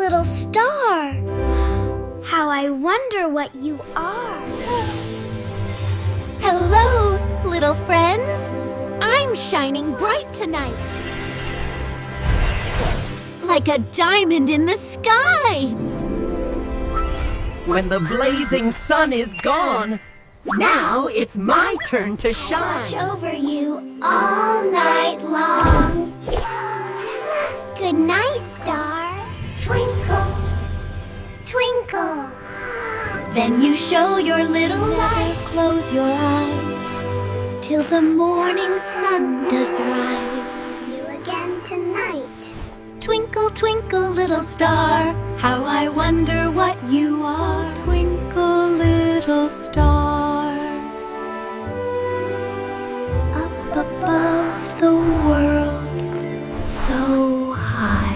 little star. How I wonder what you are. Hello, little friends. I'm shining bright tonight, like a diamond in the sky. When the blazing sun is gone, now it's my turn to shine. Watch over you all night long. Good night, star. Twinkle, twinkle. Then you show your little light. Close your eyes till the morning sun does rise. You again tonight. Twinkle, twinkle, little star, how I wonder what you are. Twinkle, little star, up above the world, so high.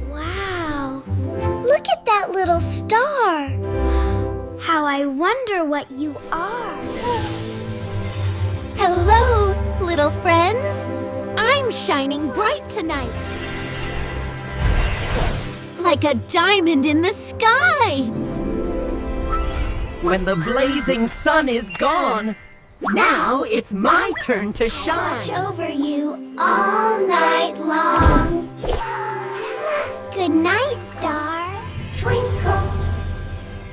Wow, look at that little star. How I wonder what you are. Hello, little friends. I'm shining bright tonight, like a diamond in the sky. When the blazing sun is gone, now it's my turn to shine. Watch over you all night long. Good night, star. Twinkle,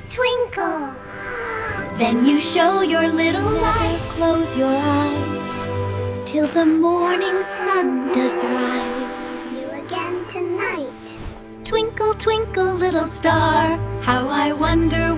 twinkle. Then you show your little light. Close your eyes till the morning sun does rise. You again tonight. Twinkle, twinkle, little star, how I wonder